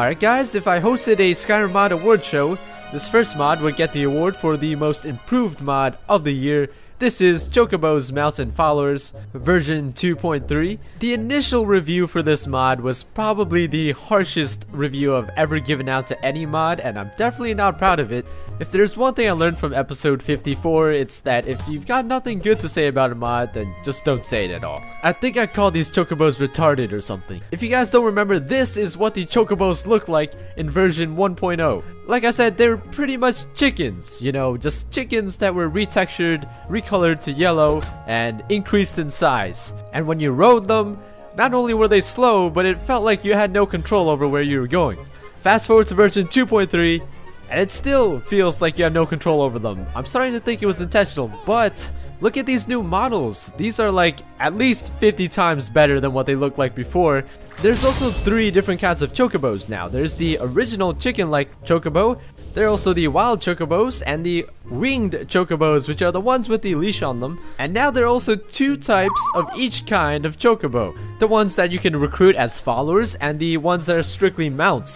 Alright guys, if I hosted a Skyrim mod award show, this first mod would get the award for the most improved mod of the year. This is Chocobo's Mountain Followers version 2.3. The initial review for this mod was probably the harshest review I've ever given out to any mod, and I'm definitely not proud of it. If there's one thing I learned from episode 54, it's that if you've got nothing good to say about a mod, then just don't say it at all. I think I called these Chocobos retarded or something. If you guys don't remember, this is what the Chocobos look like in version 1.0. Like I said, they're pretty much chickens, you know, just chickens that were retextured, recolored to yellow, and increased in size. And when you rode them, not only were they slow, but it felt like you had no control over where you were going. Fast forward to version 2.3, and it still feels like you have no control over them. I'm starting to think it was intentional, but look at these new models. These are like at least 50 times better than what they looked like before. There's also 3 different kinds of Chocobos now. There's the original chicken-like Chocobo, there are also the wild Chocobos, and the winged Chocobos, which are the ones with the leash on them. And now there are also 2 types of each kind of Chocobo. The ones that you can recruit as followers, and the ones that are strictly mounts.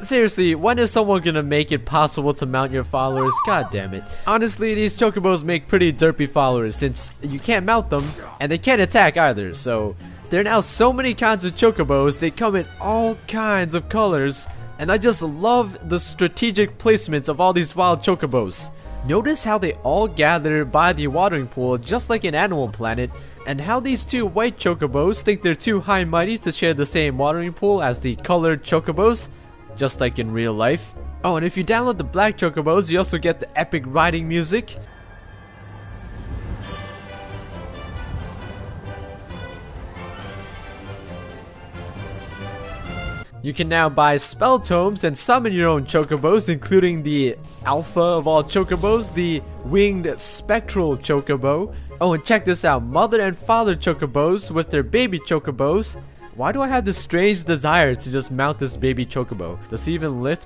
Seriously, when is someone gonna make it possible to mount your followers? God damn it. Honestly, these Chocobos make pretty derpy followers since you can't mount them, and they can't attack either, so there are now so many kinds of Chocobos. They come in all kinds of colors, and I just love the strategic placement of all these wild Chocobos. Notice how they all gather by the watering pool just like in Animal Planet, and how these 2 white Chocobos think they're too high and mighty to share the same watering pool as the colored Chocobos, just like in real life. Oh, and if you download the black Chocobos, you also get the epic riding music. You can now buy spell tomes and summon your own Chocobos, including the alpha of all Chocobos, the winged spectral Chocobo. Oh, and check this out, mother and father Chocobos with their baby Chocobos. Why do I have this strange desire to just mount this baby Chocobo? Does he even lift?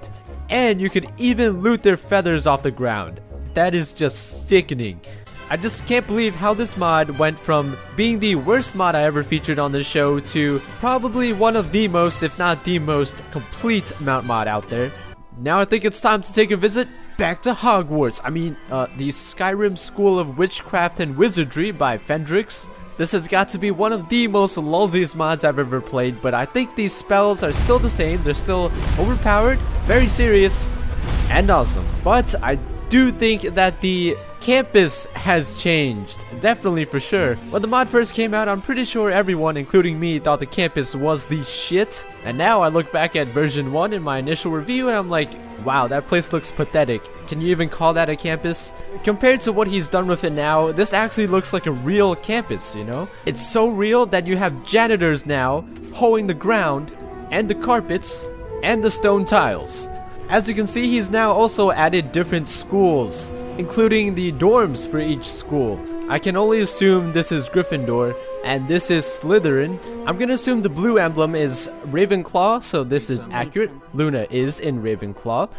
And you can even loot their feathers off the ground. That is just sickening. I just can't believe how this mod went from being the worst mod I ever featured on this show to probably one of the most, if not the most, complete mount mod out there. Now I think it's time to take a visit back to Hogwarts. I mean, the Skyrim School of Witchcraft and Wizardry by Fendrix. This has got to be one of the most lulziest mods I've ever played, but I think these spells are still the same. They're still overpowered, very serious, and awesome. But I do think that the campus has changed, definitely for sure. When the mod first came out, I'm pretty sure everyone, including me, thought the campus was the shit. And now I look back at version 1 in my initial review and I'm like, wow, that place looks pathetic. Can you even call that a campus? Compared to what he's done with it now, this actually looks like a real campus, you know? It's so real that you have janitors now hoeing the ground, and the carpets, and the stone tiles. As you can see, he's now also added different schools, including the dorms for each school. I can only assume this is Gryffindor, and this is Slytherin. I'm gonna assume the blue emblem is Ravenclaw, so this is accurate. Luna is in Ravenclaw.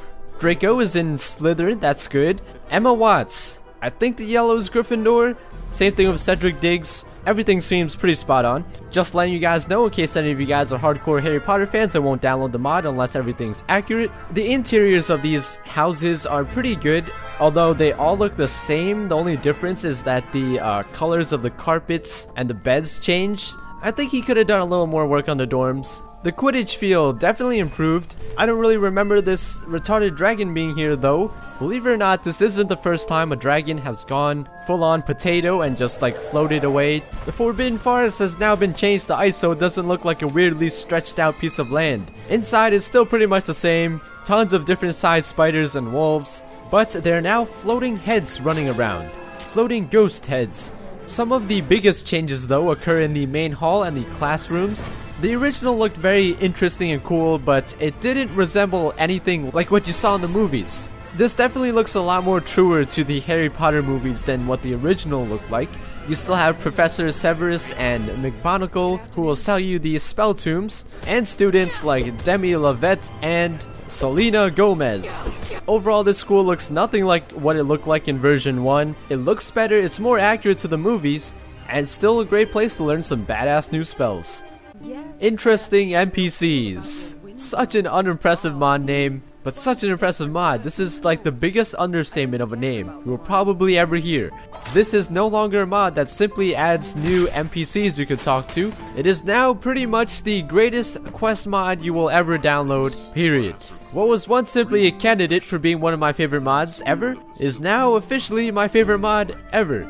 Draco is in Slytherin, that's good. Emma Watts, I think the yellow is Gryffindor. Same thing with Cedric Diggs. Everything seems pretty spot on. Just letting you guys know, in case any of you guys are hardcore Harry Potter fans and won't download the mod unless everything's accurate. The interiors of these houses are pretty good, although they all look the same. The only difference is that the colors of the carpets and the beds changed. I think he could have done a little more work on the dorms. The Quidditch field definitely improved. I don't really remember this retarded dragon being here though. Believe it or not, this isn't the first time a dragon has gone full-on potato and just like floated away. The Forbidden Forest has now been changed to ice, so it doesn't look like a weirdly stretched out piece of land. Inside it's still pretty much the same. Tons of different sized spiders and wolves. But there are now floating heads running around. Floating ghost heads. Some of the biggest changes though occur in the main hall and the classrooms. The original looked very interesting and cool, but it didn't resemble anything like what you saw in the movies. This definitely looks a lot more truer to the Harry Potter movies than what the original looked like. You still have Professor Severus and McGonagall, who will sell you the spell tombs, and students like Demi Lovato and Selena Gomez. Overall, this school looks nothing like what it looked like in version 1. It looks better, it's more accurate to the movies, and still a great place to learn some badass new spells. Interesting NPCs. Such an unimpressive mod name, but such an impressive mod. This is like the biggest understatement of a name you will probably ever hear. This is no longer a mod that simply adds new NPCs you can talk to. It is now pretty much the greatest quest mod you will ever download, period. What was once simply a candidate for being one of my favorite mods ever is now officially my favorite mod ever.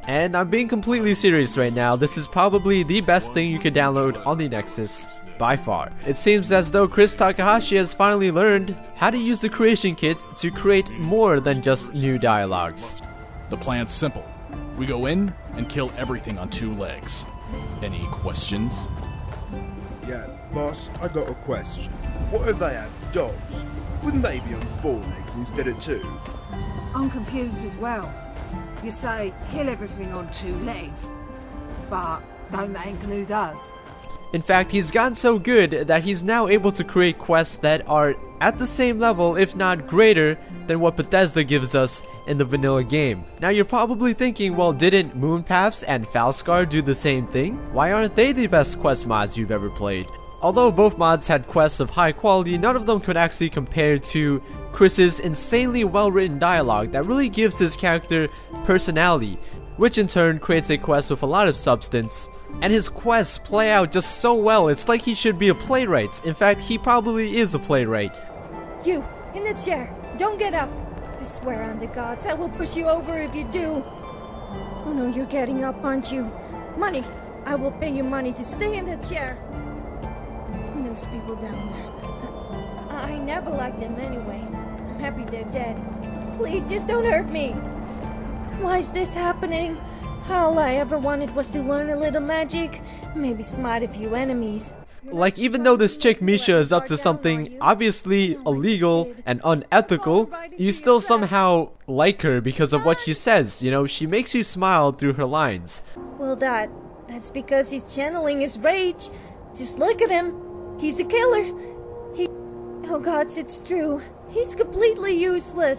And I'm being completely serious right now. This is probably the best thing you could download on the Nexus, by far. It seems as though Chris Takahashi has finally learned how to use the creation kit to create more than just new dialogues. The plan's simple. We go in and kill everything on 2 legs. Any questions? Yeah, boss, I got a question. What if they have dogs? Wouldn't they be on 4 legs instead of 2? I'm confused as well. You say kill everything on 2 legs, but don't that include us? In fact, he's gotten so good that he's now able to create quests that are at the same level, if not greater, than what Bethesda gives us in the vanilla game. Now you're probably thinking, well, didn't Moonpaths and Falskar do the same thing? Why aren't they the best quest mods you've ever played? Although both mods had quests of high quality, none of them could actually compare to Chris's insanely well written dialogue that really gives his character personality, which in turn creates a quest with a lot of substance. And his quests play out just so well, it's like he should be a playwright. In fact, he probably is a playwright. You, in the chair, don't get up. I swear on the gods, I will push you over if you do. Oh no, you're getting up, aren't you? Money, I will pay you money to stay in the chair. And those people down there, I never liked them anyway. I'm happy they're dead. Please, just don't hurt me. Why is this happening? All I ever wanted was to learn a little magic, maybe smite a few enemies. Like, even though this chick Misha is up to something obviously illegal and unethical, you still somehow like her because of what she says. You know, she makes you smile through her lines. Well, that's because he's channeling his rage. Just look at him. He's a killer. Oh gods, it's true. He's completely useless.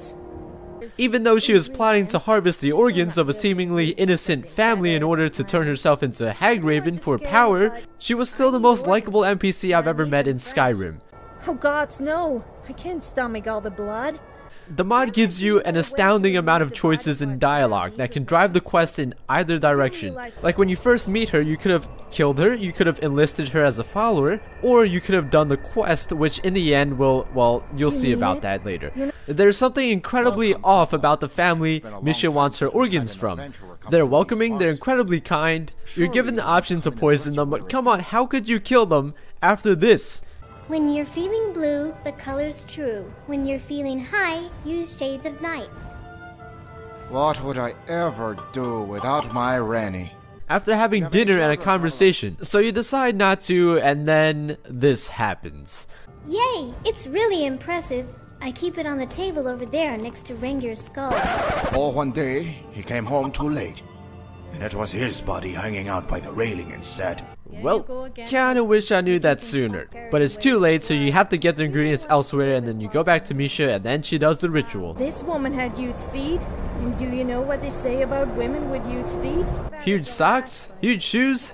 Even though she was plotting to harvest the organs of a seemingly innocent family in order to turn herself into a Hagraven for power, she was still the most likable NPC I've ever met in Skyrim. Oh gods, no! I can't stomach all the blood. The mod gives you an astounding amount of choices in dialogue that can drive the quest in either direction. Like when you first meet her, you could have killed her, you could have enlisted her as a follower, or you could have done the quest, which in the end will, well, you'll see about that later. There's something incredibly off about the family Misha wants her organs from. They're welcoming, they're incredibly kind, you're given the option to poison them, but come on, how could you kill them after this? When you're feeling blue, the color's true. When you're feeling high, use shades of night. What would I ever do without my Rennie? After having dinner and a conversation, so you decide not to, and then this happens. Yay! It's really impressive. I keep it on the table over there next to Rengir's skull. Oh, one day, he came home too late. And it was his body hanging out by the railing instead. Well, kinda wish I knew that sooner. But it's too late, so you have to get the ingredients elsewhere, and then you go back to Misha, and then she does the ritual. This woman had huge speed. And do you know what they say about women with huge speed? Huge socks, huge shoes,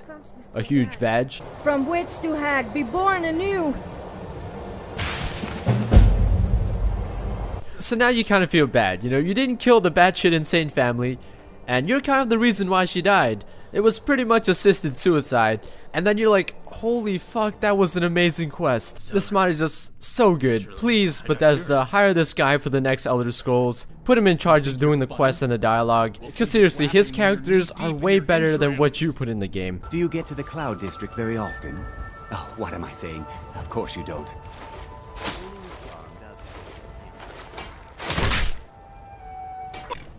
a huge badge. From witch to hag, be born anew. So now you kind of feel bad, you know, you didn't kill the batshit insane family, and you're kind of the reason why she died. It was pretty much assisted suicide. And then you're like, holy fuck, that was an amazing quest. This mod is just so good. Please, Bethesda, hire this guy for the next Elder Scrolls. Put him in charge of doing the quests and the dialogue. Because seriously, his characters are way better than what you put in the game. Do you get to the Cloud District very often? Oh, what am I saying? Of course you don't.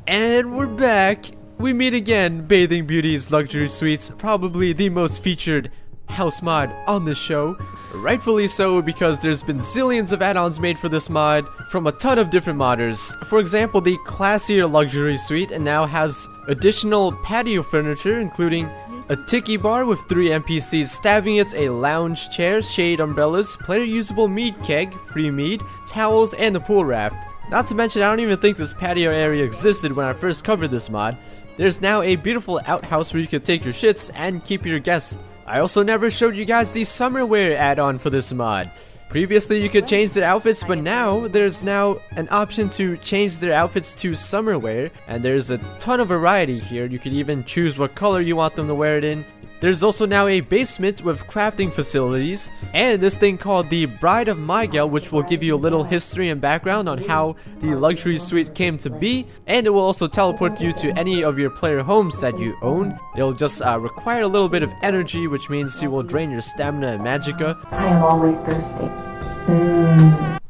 And we're back. We meet again, Bathing Beauty's Luxury Suites, probably the most featured house mod on this show. Rightfully so, because there's been zillions of add-ons made for this mod from a ton of different modders. For example, the classier Luxury Suite and now has additional patio furniture, including a tiki bar with 3 NPCs stabbing it, a lounge chair, shade umbrellas, player-usable mead keg, free mead, towels, and a pool raft. Not to mention, I don't even think this patio area existed when I first covered this mod. There's now a beautiful outhouse where you can take your shits and keep your guests. I also never showed you guys the summer wear add-on for this mod. Previously you could change their outfits, but now there's an option to change their outfits to summer wear, and there's a ton of variety here. You could even choose what color you want them to wear it in. There's also now a basement with crafting facilities, and this thing called the Bride of Miguel, which will give you a little history and background on how the luxury suite came to be, and it will also teleport you to any of your player homes that you own. It'll just require a little bit of energy, which means you will drain your stamina and magicka. I am always thirsty.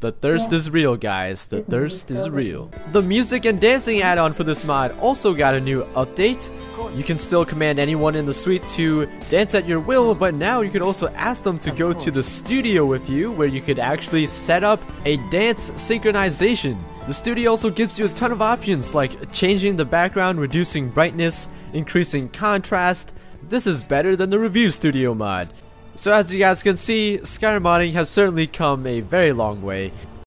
The thirst is real, guys. The thirst is real. The music and dancing add-on for this mod also got a new update. You can still command anyone in the suite to dance at your will, but now you could also ask them to go to the studio with you, where you could actually set up a dance synchronization. The studio also gives you a ton of options, like changing the background, reducing brightness, increasing contrast. This is better than the Review Studio mod. So as you guys can see, Skyrim modding has certainly come a very long way.